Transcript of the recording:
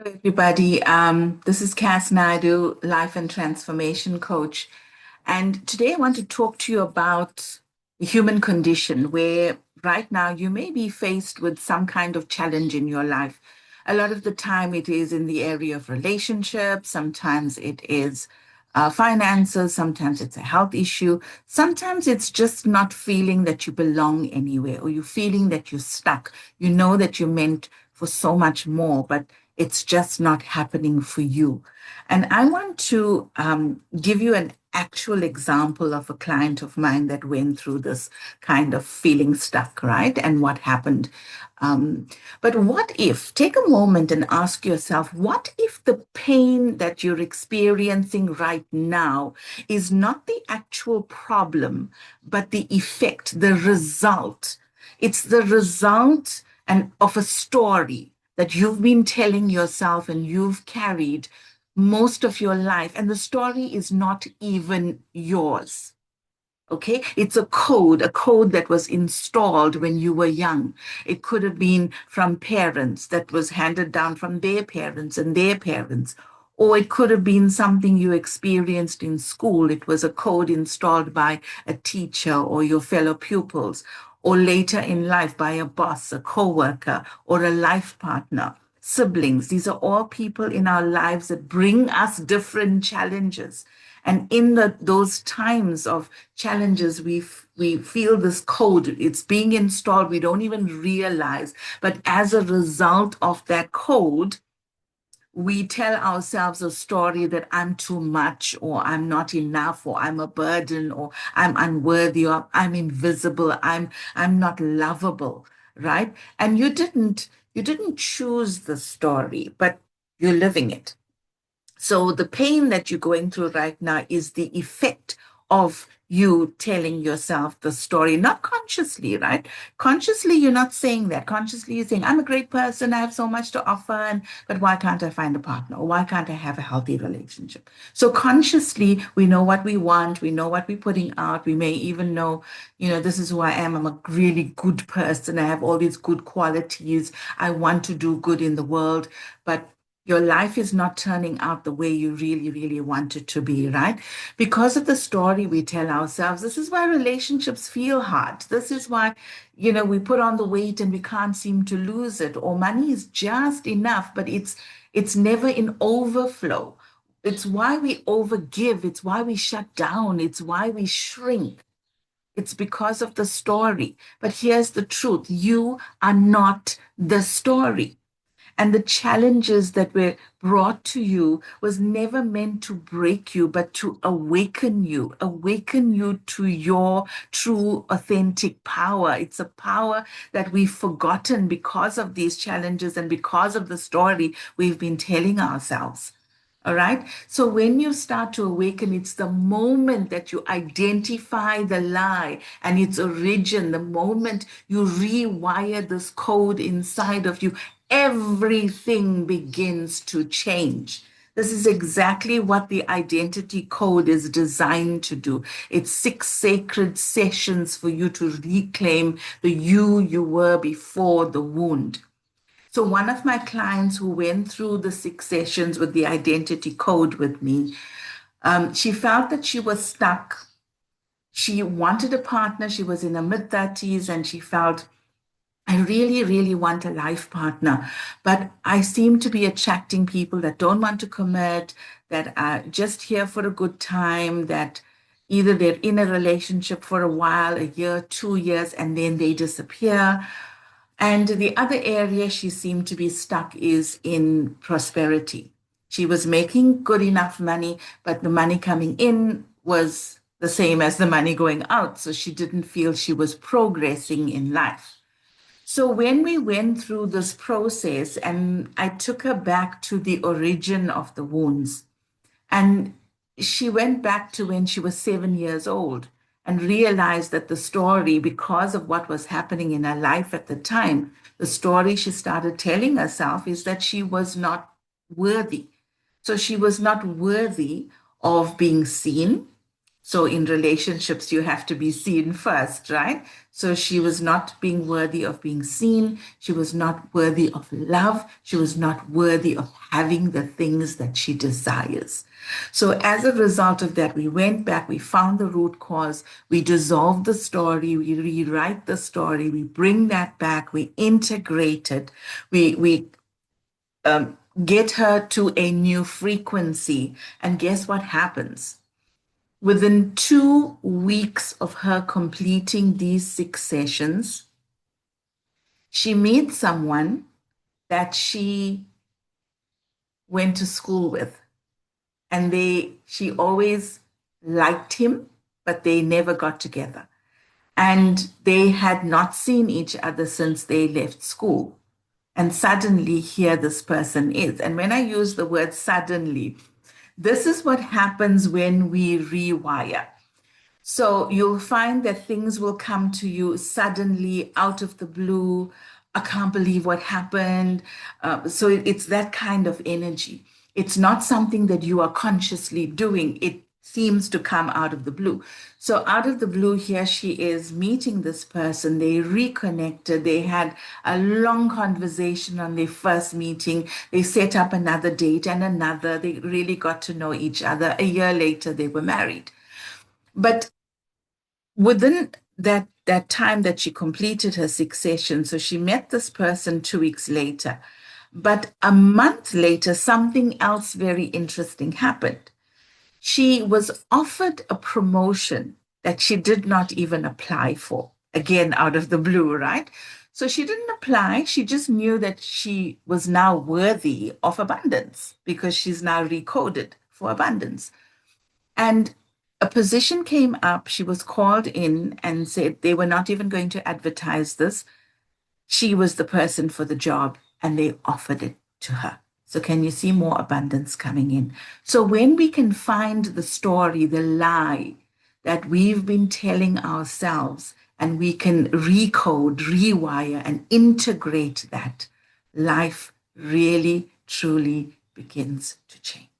Everybody. This is Cass Naidu, Life and Transformation Coach. And today I want to talk to you about the human condition, where right now you may be faced with some kind of challenge in your life. A lot of the time it is in the area of relationships, sometimes it is finances, sometimes it's a health issue, sometimes it's just not feeling that you belong anywhere or you feeling that you're stuck. You know that you're meant for so much more, but it's just not happening for you. And I want to give you an actual example of a client of mine that went through this kind of feeling stuck, right? And what happened. Um, but what if, take a moment and ask yourself, what if the pain that you're experiencing right now is not the actual problem, but the effect, the result? It's the result and of a story that you've been telling yourself and you've carried most of your life, and the story is not even yours. Okay, it's a code that was installed when you were young. It could have been from parents that was handed down from their parents and their parents. Or it could have been something you experienced in school. It was a code installed by a teacher or your fellow pupils, or later in life by a boss, a coworker, or a life partner, siblings. These are all people in our lives that bring us different challenges. And in those times of challenges, we feel this code. It's being installed. We don't even realize. But as a result of that code, we tell ourselves a story that I'm too much, or I'm not enough, or I'm a burden, or I'm unworthy, or I'm invisible, I'm not lovable, right? And you didn't choose the story, but you're living it. So the pain that you're going through right now is the effect of you telling yourself the story, not consciously, right? Consciously, you're not saying that. Consciously, you're saying, I'm a great person, I have so much to offer, but why can't I find a partner? Or why can't I have a healthy relationship? So consciously, we know what we want, we know what we're putting out, we may even know, this is who I am. I'm a really good person. I have all these good qualities. I want to do good in the world. But your life is not turning out the way you really, really want it to be, right? Because of the story we tell ourselves. This is why relationships feel hard. This is why, we put on the weight and we can't seem to lose it. Or money is just enough, but it's never in overflow. It's why we overgive. It's why we shut down. It's why we shrink. It's because of the story. But here's the truth. You are not the story. And the challenges that were brought to you was never meant to break you, but to awaken you to your true, authentic power. It's a power that we've forgotten because of these challenges and because of the story we've been telling ourselves. All right. So when you start to awaken, it's the moment that you identify the lie and its origin, the moment you rewire this code inside of you, everything begins to change. This is exactly what the identity code is designed to do. It's 6 sacred sessions for you to reclaim the you were before the wound. So one of my clients who went through the 6 sessions with the identity code with me, she felt that she was stuck. She wanted a partner. She was in her mid-30s and she felt, I really, really want a life partner, but I seem to be attracting people that don't want to commit, that are just here for a good time, that either they're in a relationship for a while, a year, 2 years, and then they disappear. And the other area she seemed to be stuck is in prosperity. She was making good enough money, but the money coming in was the same as the money going out. So she didn't feel she was progressing in life. So when we went through this process, and I took her back to the origin of the wounds, and she went back to when she was 7 years old and realized that the story, because of what was happening in her life at the time, the story she started telling herself is that she was not worthy. So she was not worthy of being seen. So in relationships, you have to be seen first, right? So she was not being worthy of being seen. She was not worthy of love. She was not worthy of having the things that she desires. So as a result of that, we went back, we found the root cause, we dissolve the story, we rewrite the story, we bring that back, we integrate it, we get her to a new frequency. And guess what happens? Within 2 weeks of her completing these 6 sessions, she meets someone that she went to school with. And she always liked him, but they never got together. And they had not seen each other since they left school. And suddenly, here this person is. And when I use the word suddenly, this is what happens when we rewire. So you'll find that things will come to you suddenly out of the blue. I can't believe what happened. So it's that kind of energy. It's not something that you are consciously doing. It seems to come out of the blue. So out of the blue, here she is meeting this person. They reconnected. They had a long conversation on their first meeting. They set up another date and another. They really got to know each other. A year later, they were married. But within that time that she completed her 6 sessions, so she met this person 2 weeks later. But a month later, something else very interesting happened. She was offered a promotion that she did not even apply for, again, out of the blue, right? So she didn't apply. She just knew that she was now worthy of abundance because she's now recoded for abundance. And a position came up. She was called in and said they were not even going to advertise this. She was the person for the job and they offered it to her. So, can you see more abundance coming in? So, when we can find the story, the lie that we've been telling ourselves, and we can recode, rewire, and integrate that, life really, truly begins to change.